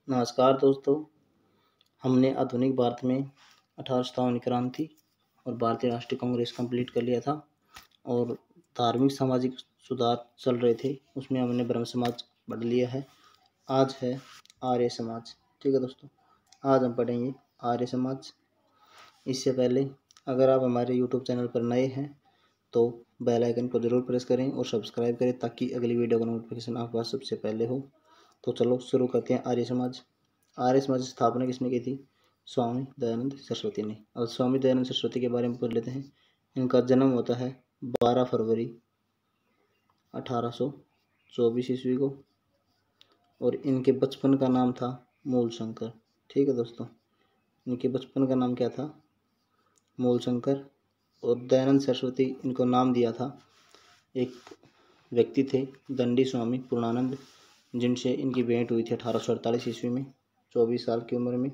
नमस्कार दोस्तों। हमने आधुनिक भारत में 1857 क्रांति और भारतीय राष्ट्रीय कांग्रेस कंप्लीट कर लिया था और धार्मिक सामाजिक सुधार चल रहे थे, उसमें हमने ब्रह्म समाज पढ़ लिया है। आज है आर्य समाज। ठीक है दोस्तों, आज हम पढ़ेंगे आर्य समाज। इससे पहले अगर आप हमारे यूट्यूब चैनल पर नए हैं तो बेल आइकन को ज़रूर प्रेस करें और सब्सक्राइब करें ताकि अगली वीडियो का नोटिफिकेशन आपके पास सबसे पहले हो। तो चलो शुरू करते हैं। आर्य समाज की स्थापना किसने की थी? स्वामी दयानंद सरस्वती ने। और स्वामी दयानंद सरस्वती के बारे में पढ़ लेते हैं। इनका जन्म होता है 12 फरवरी 1824 ईस्वी को और इनके बचपन का नाम था मूलशंकर। ठीक है दोस्तों, इनके बचपन का नाम क्या था? मूलशंकर। और दयानंद सरस्वती इनको नाम दिया था, एक व्यक्ति थे दंडी स्वामी पूर्णानंद, जिनसे इनकी भेंट हुई थी 1848 ईस्वी में 24 साल की उम्र में।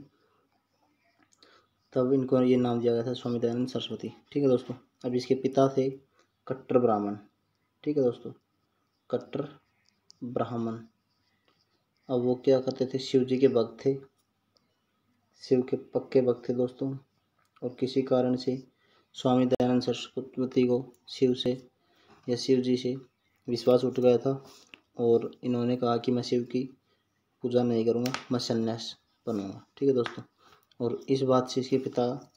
तब इनको ये नाम दिया गया था स्वामी दयानंद सरस्वती। ठीक है दोस्तों। अब इसके पिता थे कट्टर ब्राह्मण। ठीक है दोस्तों, कट्टर ब्राह्मण। अब वो क्या करते थे? शिव जी के भक्त थे, शिव के पक्के भक्त थे दोस्तों। और किसी कारण से स्वामी दयानंद सरस्वती को शिव जी से विश्वास उठ गया था और इन्होंने कहा कि मैं शिव की पूजा नहीं करूँगा, मैं संन्यास बनूँगा। ठीक है दोस्तों। और इस बात से इसके पिता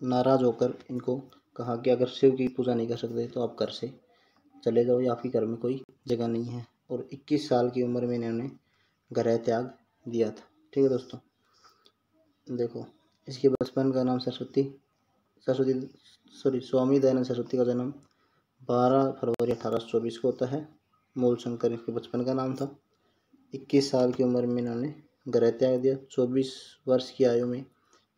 नाराज़ होकर इनको कहा कि अगर शिव की पूजा नहीं कर सकते तो आप घर से चले जाओ, या आपके घर में कोई जगह नहीं है। और 21 साल की उम्र में इन्होंने गृह त्याग दिया था। ठीक है दोस्तों। देखो, इसके बचपन का नाम स्वामी दयानंद सरस्वती का जन्म 12 फरवरी 1824 को होता है। मूलशंकर इसके बचपन का नाम था। 21 साल की उम्र में इन्होंने गृह त्याग दिया। 24 वर्ष की आयु में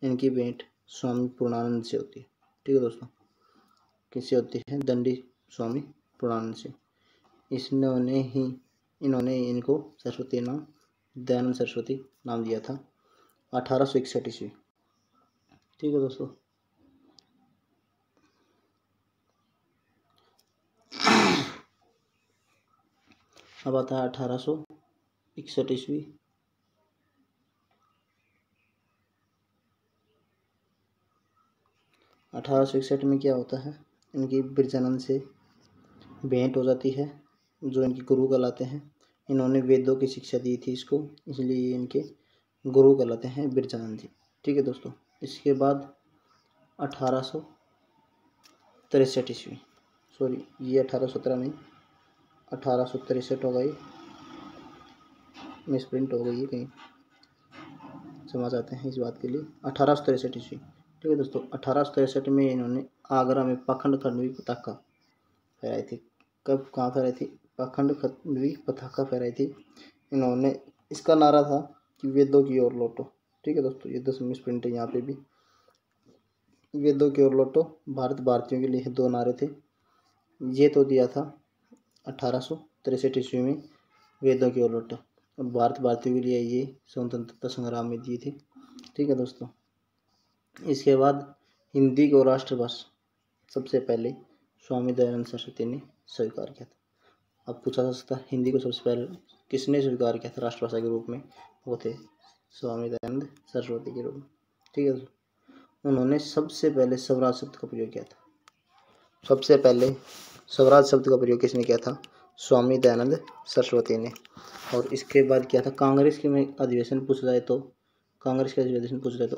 इनकी भेंट स्वामी पूर्णानंद से होती है। ठीक है दोस्तों, किससे होती है? दंडी स्वामी पूर्णानंद से। इन्होंने इनको सरस्वती नाम, दयानंद सरस्वती नाम दिया था 1861 ईस्वी। ठीक है दोस्तों। अब आता है 1861 ईस्वी। में क्या होता है? इनकी बिरजानंद से भेंट हो जाती है, जो इनके गुरु कहलाते हैं। इन्होंने वेदों की शिक्षा दी थी इसको, इसलिए इनके गुरु कहलाते हैं बिरजानंद जी। ठीक है दोस्तों। इसके बाद 1863 ईस्वी, सॉरी ये 1817 नहीं, 1863 हो गई, मिसप्रिंट हो गई है कहीं, क्षमा चाहते हैं इस बात के लिए। 1863 ईस्वी। ठीक है दोस्तों। 1863 में इन्होंने आगरा में पाखंड खंडवी पताका फहराई थी। कब, कहाँ फहराई थी? पाखंड खंडवी पताका फहराई थी इन्होंने। इसका नारा था कि वेदों की ओर लौटो। ठीक है दोस्तों, ये 10 मिसप्रिंट है यहाँ पे भी। वेदों की ओर लौटो, भारत भारतीयों के लिए 2 नारे थे। ये तो दिया था 1863 ईस्वी में, वेदों की ओर लौटो। और भारत भारतीयों के लिए ये स्वतंत्रता संग्राम में दिए थे। ठीक है दोस्तों। इसके बाद हिंदी को राष्ट्रभाषा सबसे पहले स्वामी दयानंद सरस्वती ने स्वीकार किया था। अब पूछा जा सकता है हिंदी को सबसे पहले किसने स्वीकार किया था राष्ट्रभाषा के रूप में? वो थे स्वामी दयानंद सरस्वती के रूप में। ठीक है। उन्होंने सबसे पहले स्वराज शब्द का प्रयोग किया था। सबसे पहले स्वराज शब्द का प्रयोग किसने किया था? स्वामी दयानंद सरस्वती ने। और इसके बाद क्या था? कांग्रेस के में अधिवेशन पूछा जाए तो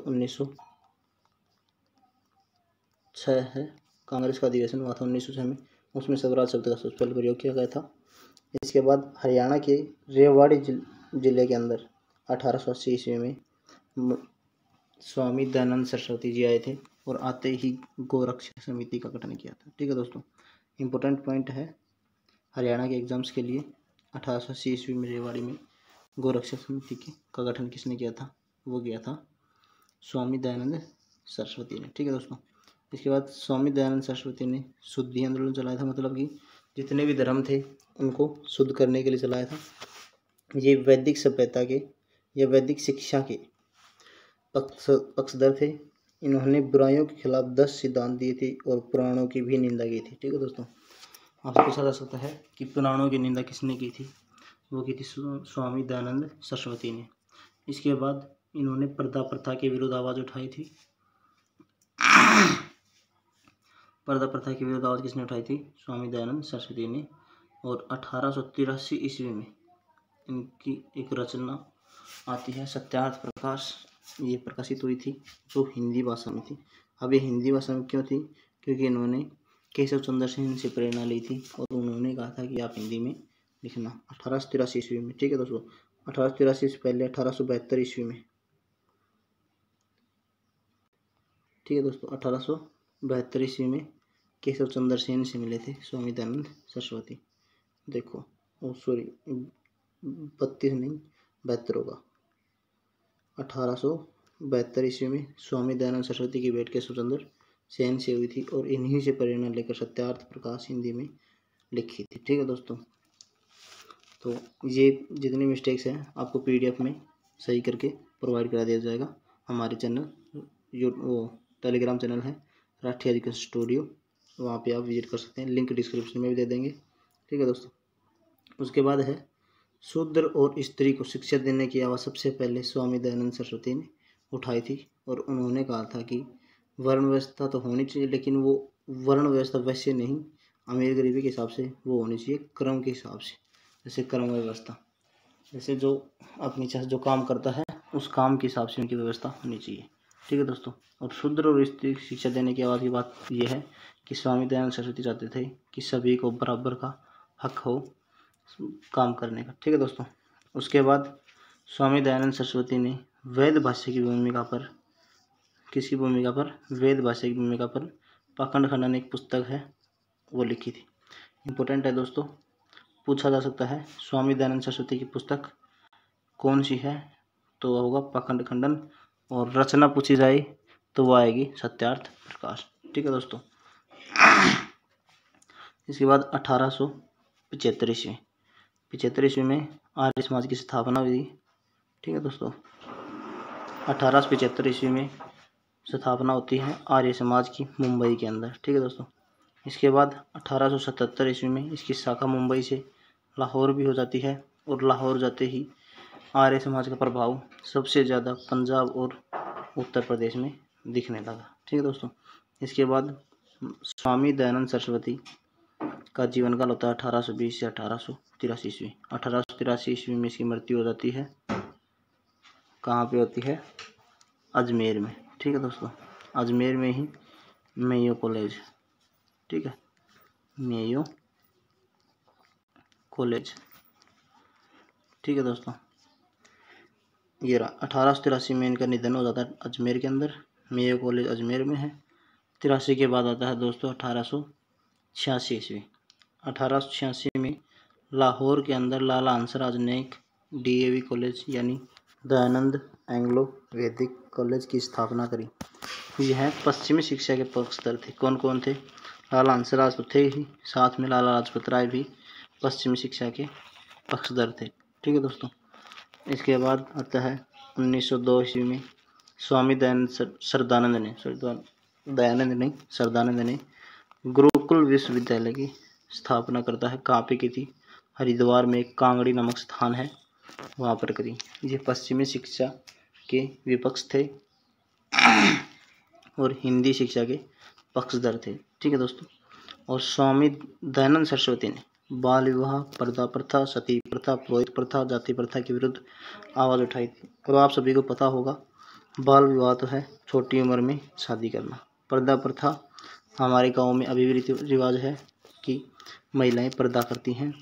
1906 है। कांग्रेस का अधिवेशन हुआ था 1906 में, उसमें स्वराज शब्द का सबसे पहले प्रयोग किया गया था। इसके बाद हरियाणा के रेवाड़ी जिले के अंदर 1880 ईस्वी में स्वामी दयानंद सरस्वती जी आए थे और आते ही गोरक्षा समिति का गठन किया था। ठीक है दोस्तों, इम्पोर्टेंट पॉइंट है हरियाणा के एग्जाम्स के लिए। 1880 ईस्वी में रेवाड़ी में गोरक्षा समिति का गठन किसने किया था? वो किया था स्वामी दयानंद सरस्वती ने। ठीक है दोस्तों। इसके बाद स्वामी दयानंद सरस्वती ने शुद्धि आंदोलन चलाया था, मतलब कि जितने भी धर्म थे उनको शुद्ध करने के लिए चलाया था। ये वैदिक सभ्यता के या वैदिक शिक्षा के पक्षधर थे। इन्होंने बुराइयों के खिलाफ 10 सिद्धांत दिए थे और पुराणों की भी निंदा की थी। ठीक है दोस्तों। आपसे पूछा जा सकता है कि पुराणों की निंदा किसने की थी? वो की थी स्वामी दयानंद सरस्वती ने। इसके बाद इन्होंने पर्दा प्रथा के विरुद्ध आवाज़ उठाई थी। पर्दा प्रथा के विरुद्ध आवाज़ किसने उठाई थी? स्वामी दयानंद सरस्वती ने। और 1883 ईस्वी में इनकी एक रचना आती है सत्यार्थ प्रकाश, ये प्रकाशित हुई थी, जो हिंदी भाषा में थी। अब ये हिंदी भाषा में क्यों थी? क्योंकि इन्होंने केशव चंद्र सेन से प्रेरणा ली थी और उन्होंने कहा था कि आप हिंदी में लिखना। 1883 ईस्वी में, ठीक है दोस्तों। 1883 से पहले 1872 ईस्वी में, ठीक है दोस्तों, 1872 ईस्वी में केशव चंद्र सेन से मिले थे स्वामी दयानंद सरस्वती। देखो, ओ सॉरी, 32 नहीं 72 होगा। 1872 ईस्वी में स्वामी दयानंद सरस्वती की भेंट केशव चंद्र सेन से हुई थी और इन्हीं से प्रेरणा लेकर सत्यार्थ प्रकाश हिंदी में लिखी थी। ठीक है दोस्तों, तो ये जितनी मिस्टेक्स हैं आपको PDF में सही करके प्रोवाइड करा दिया जाएगा। हमारे चैनल वो टेलीग्राम चैनल है राठी एजुकेशन स्टूडियो, वहाँ पे आप विजिट कर सकते हैं, लिंक डिस्क्रिप्शन में भी दे देंगे। ठीक है दोस्तों, उसके बाद है शूद्र और स्त्री को शिक्षा देने की आवाज़ सबसे पहले स्वामी दयानंद सरस्वती ने उठाई थी और उन्होंने कहा था कि वर्ण व्यवस्था तो होनी चाहिए, लेकिन वो वर्ण व्यवस्था वैसे नहीं, अमीर गरीबी के हिसाब से वो होनी चाहिए, क्रम के हिसाब से। जैसे क्रम व्यवस्था, जैसे जो अपनी चाह जो काम करता है उस काम के हिसाब से उनकी व्यवस्था होनी चाहिए। ठीक है दोस्तों, और शूद्र और स्त्री शिक्षा देने की आवाज़ की बात यह है कि स्वामी दयानंद सरस्वती चाहते थे कि सभी को बराबर का हक हो काम करने का। ठीक है दोस्तों, उसके बाद स्वामी दयानंद सरस्वती ने वेद भाष्य की भूमिका पर, किसकी भूमिका पर? वेद भाष्य की भूमिका पर पाखंड खंडन एक पुस्तक है वो लिखी थी। इम्पोर्टेंट है दोस्तों, पूछा जा सकता है स्वामी दयानंद सरस्वती की पुस्तक कौन सी है, तो वह होगा पाखंड खंडन, और रचना पूछी जाए तो वह आएगी सत्यार्थ प्रकाश। ठीक है दोस्तों, इसके बाद 1875 ईस्वी, 75 ईस्वी में आर्य समाज की स्थापना हुई। ठीक है दोस्तों, 1875 ईस्वी में स्थापना होती है आर्य समाज की मुंबई के अंदर। ठीक है दोस्तों, इसके बाद 1877 ईस्वी में इसकी शाखा मुंबई से लाहौर भी हो जाती है और लाहौर जाते ही आर्य समाज का प्रभाव सबसे ज़्यादा पंजाब और उत्तर प्रदेश में दिखने लगा। ठीक है दोस्तों, इसके बाद स्वामी दयानंद सरस्वती का जीवन काल होता है 1820 से 1883 ईस्वी। 1883 ईस्वी में इसकी मृत्यु हो जाती है। कहाँ पे होती है? अजमेर में। ठीक है दोस्तों, अजमेर में ही मेयो कॉलेज, ठीक है, मेयो कॉलेज। ठीक है दोस्तों, ये रहा 1883 में इनका निधन हो जाता है अजमेर के अंदर। मेयो कॉलेज अजमेर में है। 83 के बाद आता है दोस्तों 1886 ईस्वी। 1886 में लाहौर के अंदर लाला हंसराज ने एक DAV कॉलेज यानी दयानंद एंग्लो वैदिक कॉलेज की स्थापना करी। यह पश्चिमी शिक्षा के पक्षधर थे। कौन कौन थे? लाला हंसराज तो थे ही, साथ में लाला लाजपत राय भी पश्चिमी शिक्षा के पक्षधर थे। ठीक है दोस्तों, इसके बाद आता है 1902 ईस्वी में स्वामी सरदानंद ने गुरुकुल विश्वविद्यालय की स्थापना करता है। कहाँ पे की थी? हरिद्वार में एक कांगड़ी नामक स्थान है, वहाँ पर करी। ये पश्चिमी शिक्षा के विपक्ष थे और हिंदी शिक्षा के पक्षधर थे। ठीक है दोस्तों, और स्वामी दयानंद सरस्वती ने बाल विवाह, पर्दा प्रथा, सती प्रथा, पुरोहित प्रथा, जाति प्रथा के विरुद्ध आवाज़ उठाई थी। और आप सभी को पता होगा, बाल विवाह तो है छोटी उम्र में शादी करना। पर्दा प्रथा हमारे गांव में अभी भी रीति रिवाज है कि महिलाएं पर्दा करती हैं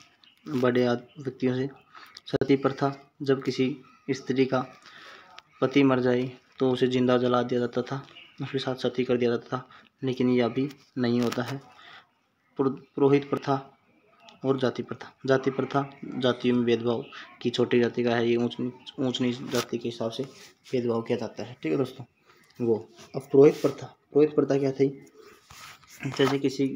बड़े व्यक्तियों से। सती प्रथा, जब किसी स्त्री का पति मर जाए तो उसे जिंदा जला दिया जाता था, उसके साथ सती कर दिया जाता था, लेकिन यह अभी नहीं होता है। पुरोहित प्रथा और जाति प्रथा जातियों में भेदभाव की, छोटी जाति का है ये, ऊंच नीच जाति के हिसाब से भेदभाव किया जाता है। ठीक है दोस्तों, वो अब पुरोहित प्रथा क्या थी? जैसे किसी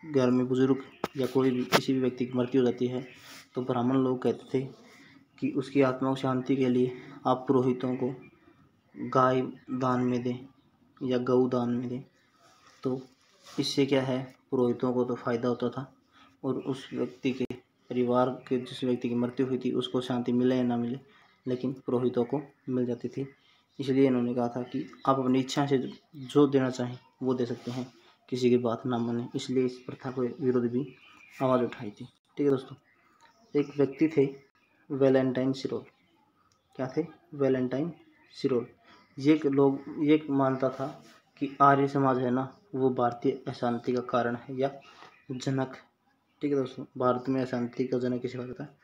घर में बुजुर्ग या कोई भी किसी भी व्यक्ति की मृत्यु हो जाती है तो ब्राह्मण लोग कहते थे कि उसकी आत्मा को शांति के लिए आप पुरोहितों को गाय दान में दें या गऊ दान में दें। तो इससे क्या है, पुरोहितों को तो फायदा होता था और उस व्यक्ति के परिवार के, जिस व्यक्ति की मृत्यु हुई थी, उसको शांति मिले या ना मिले, लेकिन पुरोहितों को मिल जाती थी। इसलिए इन्होंने कहा था कि आप अपनी इच्छा से जो देना चाहें वो दे सकते हैं, किसी की बात ना माने। इसलिए इस प्रथा के विरुद्ध भी आवाज़ उठाई थी। ठीक है दोस्तों, एक व्यक्ति थे वैलेंटाइन सिरोल। क्या थे? वैलेंटाइन सिरोल। ये मानता था कि आर्य समाज है ना, वो भारतीय अशांति का कारण है या जनक। ठीक है दोस्तों, भारत में अशांति का जनक किसे कहा जाता है?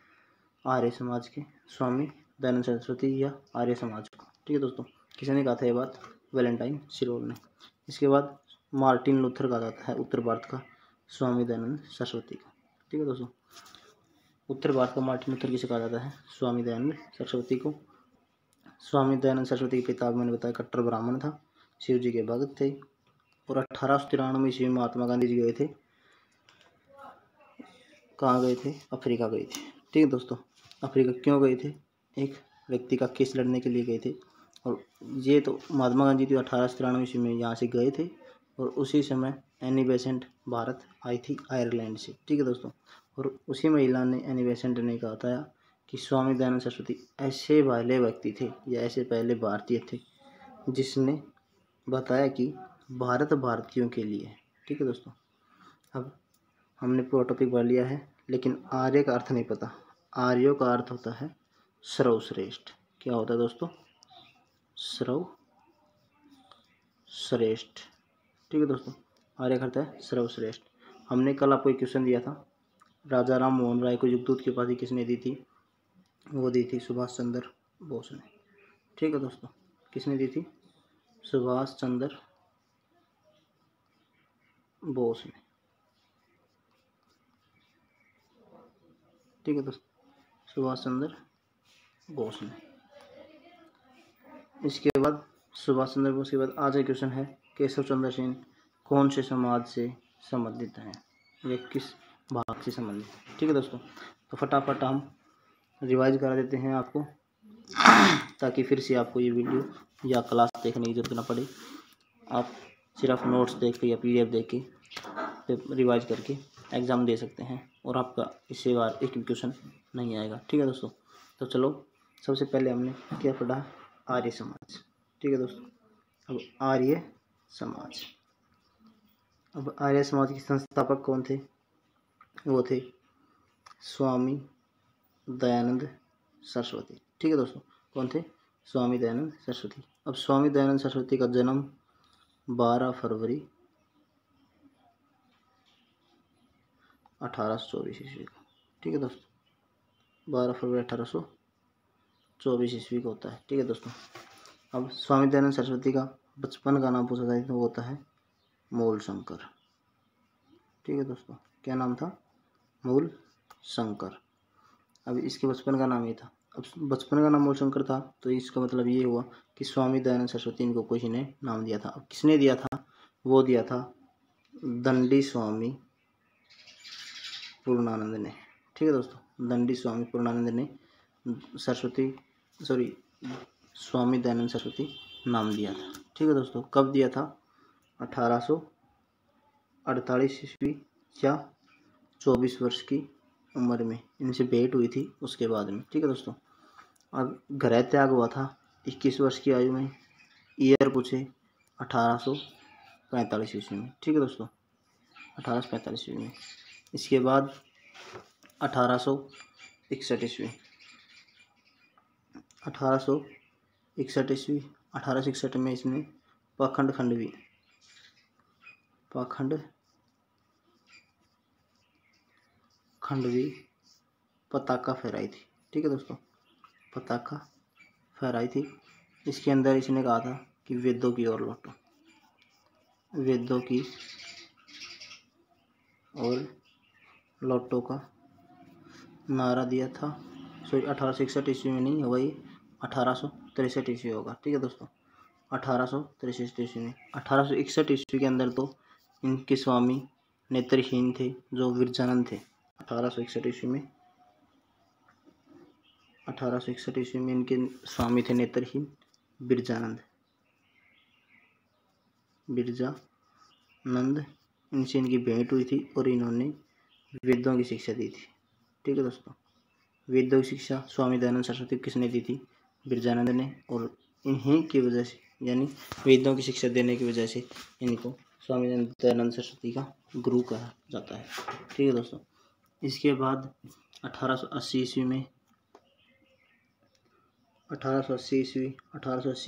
आर्य समाज के स्वामी दयानंद सरस्वती या आर्य समाज को। ठीक है दोस्तों, किसने कहा था ये बात? वैलेंटाइन सिरोल ने। इसके बाद मार्टिन लूथर कहा जाता है उत्तर भारत का स्वामी दयानंद सरस्वती का। ठीक है दोस्तों, उत्तर भारत का मार्टिन लूथर किसे कहा जाता है? स्वामी दयानंद सरस्वती को। स्वामी दयानंद सरस्वती के पिता मैंने बताया कट्टर ब्राह्मण था, शिव जी के भक्त थे, और 1893 ईस्वी में महात्मा गांधी जी गए थे। कहाँ गए थे? अफ्रीका गए थे। ठीक है दोस्तों, अफ्रीका क्यों गए थे? एक व्यक्ति का केस लड़ने के लिए गए थे। और ये तो महात्मा गांधी तो 1893 ईस्वी में यहाँ से गए थे, और उसी समय एनी बेसेंट भारत आई थी आयरलैंड से। ठीक है दोस्तों, और उसी महिला ने, एनी बेसेंट ने कहा था कि स्वामी दयानंद सरस्वती ऐसे पहले व्यक्ति थे या ऐसे पहले भारतीय थे जिसने बताया कि भारत भारतीयों के लिए है। ठीक है दोस्तों, अब हमने पूरा टॉपिक पढ़ लिया है, लेकिन आर्य का अर्थ नहीं पता। आर्यों का अर्थ होता है सर्वश्रेष्ठ। क्या होता है दोस्तों? सर्वश्रेष्ठ। ठीक है दोस्तों, आर्य का अर्थ है सर्वश्रेष्ठ। हमने कल आपको एक क्वेश्चन दिया था, राजा राम मोहन राय को युगदूत की उपाधि किसने दी थी? वो दी थी सुभाष चंद्र बोस ने। ठीक है दोस्तों, किसने दी थी? सुभाष चंद्र बोस ने। ठीक है दोस्तों, सुभाष चंद्र बोस ने। इसके बाद सुभाष चंद्र बोस के बाद आज एक क्वेश्चन है, केशव चंद्र सेन कौन से समाज से संबंधित हैं? ये किस भाग से संबंधित है? ठीक है दोस्तों, तो फटाफट हम रिवाइज करा देते हैं आपको, ताकि फिर से आपको ये वीडियो या क्लास देखने की जरूरत ना पड़े। आप सिर्फ नोट्स देख के या PDF देख के रिवाइज करके एग्ज़ाम दे सकते हैं, और आपका इससे बार एक भी क्वेश्चन नहीं आएगा। ठीक है दोस्तों, तो चलो सबसे पहले हमने क्या पढ़ा? आर्य समाज। ठीक है दोस्तों, अब आर्य समाज। अब आर्य समाज के संस्थापक कौन थे? वो थे स्वामी दयानंद सरस्वती। ठीक है दोस्तों, कौन थे? स्वामी दयानंद सरस्वती। अब स्वामी दयानंद सरस्वती का जन्म 12 फरवरी 1824 ईस्वी को। ठीक है दोस्तों, 12 फरवरी 1824 ईस्वी को होता है। ठीक है दोस्तों, अब स्वामी दयानंद सरस्वती का बचपन का नाम पूछा जाए तो वो होता है मूल शंकर। ठीक है दोस्तों, क्या नाम था? मूल शंकर। अब इसके बचपन का नाम ये था। अब बचपन का नाम मूल शंकर था, तो इसका मतलब ये हुआ कि स्वामी दयानंद सरस्वती इनको किसी ने नाम दिया था। अब किसने दिया था? वो दिया था दंडी स्वामी पूर्णानंद ने। ठीक है दोस्तों, दंडी स्वामी पूर्णानंद ने स्वामी दयानंद सरस्वती नाम दिया था। ठीक है दोस्तों, कब दिया था? 1848 ईस्वी या 24 वर्ष की उम्र में इनसे भेंट हुई थी उसके बाद में। ठीक है दोस्तों, अब गृह त्याग हुआ था 21 वर्ष की आयु में। ईयर पूछे 1845 ईस्वी में। ठीक है दोस्तों, 1845 ईस्वी में। इसके बाद 1861 ईस्वी 1861 ईस्वी 1861 में इसने पाखंड खंडवी पताका फहराई थी। ठीक है दोस्तों, पताका फहराई थी। इसके अंदर इसने कहा था कि वेदों की ओर लौटो, वेदों की और लौटो का नारा दिया था। 1861 ईस्वी में नहीं होगा, ये 1863 ईस्वी होगा। ठीक है दोस्तों, 1863 ईस्वी में। 1861 ईस्वी के अंदर तो इनके स्वामी नेत्रहीन थे, जो विरजानंद थे। 1861 ईस्वी में 1861 ईस्वी में इनके स्वामी थे नेत्रहीन बिरजानंद। इनसे इनकी भेंट हुई थी और इन्होंने वेदों की शिक्षा दी थी। ठीक है दोस्तों, वेदों की शिक्षा स्वामी दयानंद सरस्वती किसने दी थी? बिरजानंद ने। और इन्हीं की वजह से, यानी वेदों की शिक्षा देने की वजह से इनको स्वामी दयानंद सरस्वती का गुरु कहा जाता है। ठीक है दोस्तों। इसके बाद 1880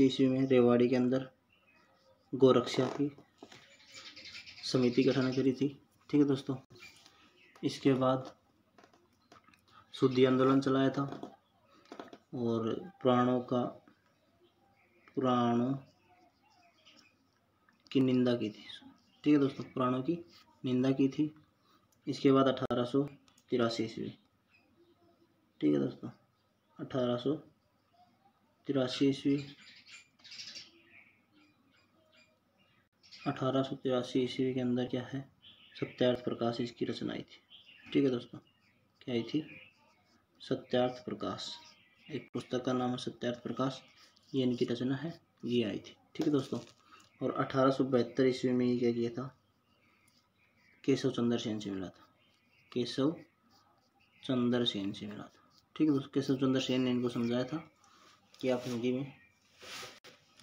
ईस्वी में रेवाड़ी के अंदर गोरक्षा की समिति गठन करी थी। ठीक है दोस्तों। इसके बाद शुद्धि आंदोलन चलाया था और पुराणों की निंदा की थी। ठीक है दोस्तों, पुराणों की निंदा की थी। इसके बाद 1883 ईस्वी। ठीक है दोस्तों, 1883 ईस्वी 1883 ईस्वी के अंदर क्या है, सत्यार्थ प्रकाश इसकी रचना आई थी। ठीक है दोस्तों, क्या आई थी? सत्यार्थ प्रकाश। एक पुस्तक का नाम है सत्यार्थ प्रकाश, ये इनकी रचना है, ये आई थी। ठीक है दोस्तों। और 1872 ईस्वी में ये क्या किया था, केशव चंद्र सेन से मिला था। केशव चंद्र सेन से मिला था। ठीक है दोस्तों। केशव चंद्र सेन ने इनको समझाया था कि आप हिंदी में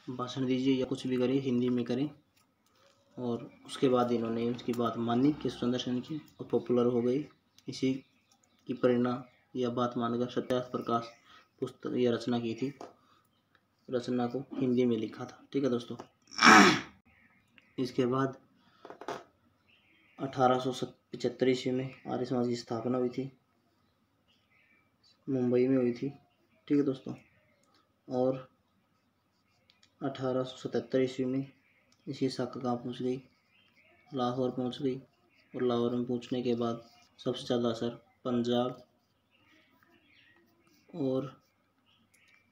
भाषण दीजिए या कुछ भी करें, हिंदी में करें। और उसके बाद इन्होंने उसकी बात मानी केशव चंद्र सेन की और पॉपुलर हो गई। इसी की प्रेरणा या बात मानकर सत्यार्थ प्रकाश पुस्तक या रचना की थी। रचना को हिंदी में लिखा था। ठीक है दोस्तों। इसके बाद 1875 ईस्वी में आर्य समाज की स्थापना हुई थी, मुंबई में हुई थी। ठीक है दोस्तों। और 1877 ईस्वी में इसकी शाखा कहाँ पहुँच गई, लाहौर पहुँच गई। और लाहौर में पहुँचने के बाद सबसे ज़्यादा असर पंजाब और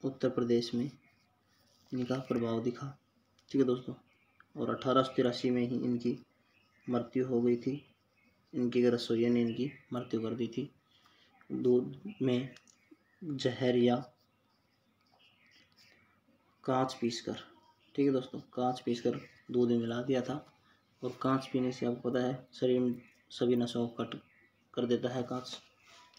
उत्तर प्रदेश में इनका प्रभाव दिखा। ठीक है दोस्तों। और 1883 में ही इनकी मृत्यु हो गई थी। इनकी रसोइया ने इनकी मृत्यु कर दी थी। दूध में जहर या कांच पीसकर, ठीक है दोस्तों, कांच पीसकर दूध में मिला दिया था। और कांच पीने से आपको पता है शरीर में सभी नसों को कट कर देता है कांच।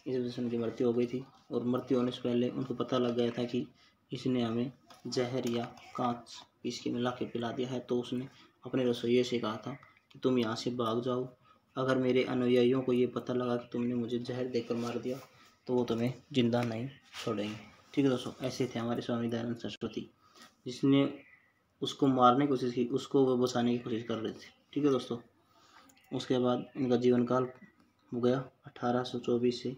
इस वजह से उनकी मृत्यु हो गई थी। और मृत्यु होने से पहले उनको पता लग गया था कि इसने हमें जहर या कांच पीस के मिला के पिला दिया है। तो उसने अपने रसोइये से कहा था कि तुम यहाँ से भाग जाओ, अगर मेरे अनुयायियों को ये पता लगा कि तुमने मुझे जहर देकर मार दिया तो वो तुम्हें जिंदा नहीं छोड़ेंगे। ठीक है दोस्तों, ऐसे थे हमारे स्वामी दयानंद सरस्वती। जिसने उसको मारने की कोशिश की, उसको वो बचाने की कोशिश कर रहे थे। ठीक है दोस्तों। उसके बाद इनका जीवन काल हो गया 1824 से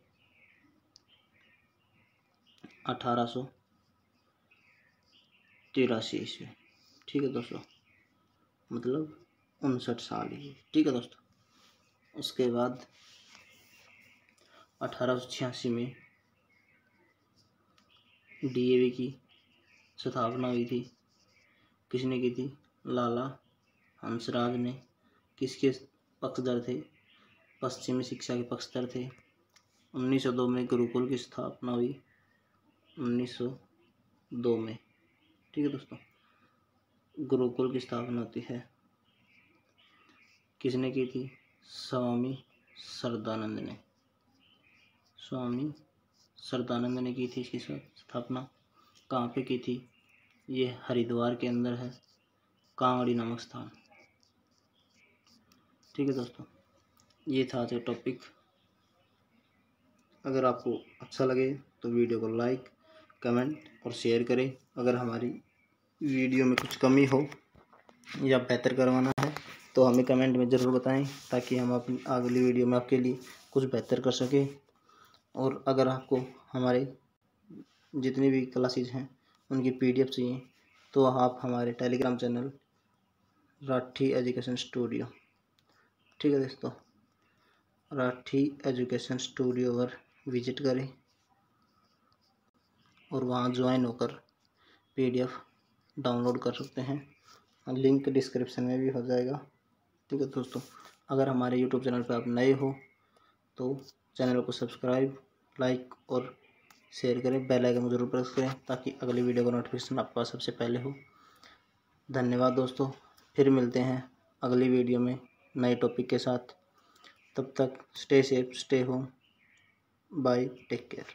1883 ईस्वी। ठीक है दोस्तों, मतलब 59 साल ही। ठीक है दोस्तों। उसके बाद 1886 में डीएवी की स्थापना हुई थी। किसने की थी? लाला हंसराज ने। किसके पक्षधर थे? पश्चिमी शिक्षा के पक्षधर थे। 1902 में गुरुकुल की स्थापना हुई, 1902 में। ठीक है दोस्तों, गुरुकुल की स्थापना होती है। किसने की थी? स्वामी श्रद्धानंद ने। स्वामी श्रद्धानंद ने की थी इसकी स्थापना। कहाँ पे की थी? ये हरिद्वार के अंदर है, कांगड़ी नामक स्थान। ठीक है दोस्तों, ये था आज का टॉपिक। अगर आपको अच्छा लगे तो वीडियो को लाइक, कमेंट और शेयर करें। अगर हमारी वीडियो में कुछ कमी हो या बेहतर करवाना है तो हमें कमेंट में ज़रूर बताएं, ताकि हम अपनी अगली वीडियो में आपके लिए कुछ बेहतर कर सकें। और अगर आपको हमारे जितनी भी क्लासेज हैं उनकी PDF चाहिए तो आप हमारे Telegram channel Rathi education studio, ठीक है दोस्तों, राठी एजुकेशन स्टूडियो पर विजिट करें और वहाँ ज्वाइन होकर PDF डाउनलोड कर सकते हैं। लिंक डिस्क्रिप्शन में भी हो जाएगा। ठीक है दोस्तों, अगर हमारे YouTube चैनल पर आप नए हो तो चैनल को सब्सक्राइब, लाइक और शेयर करें। बेल आइकन को जरूर प्रेस करें ताकि अगली वीडियो का नोटिफिकेशन आपके पास सबसे पहले हो। धन्यवाद दोस्तों, फिर मिलते हैं अगली वीडियो में नए टॉपिक के साथ। तब तक stay safe, stay home, bye, take care.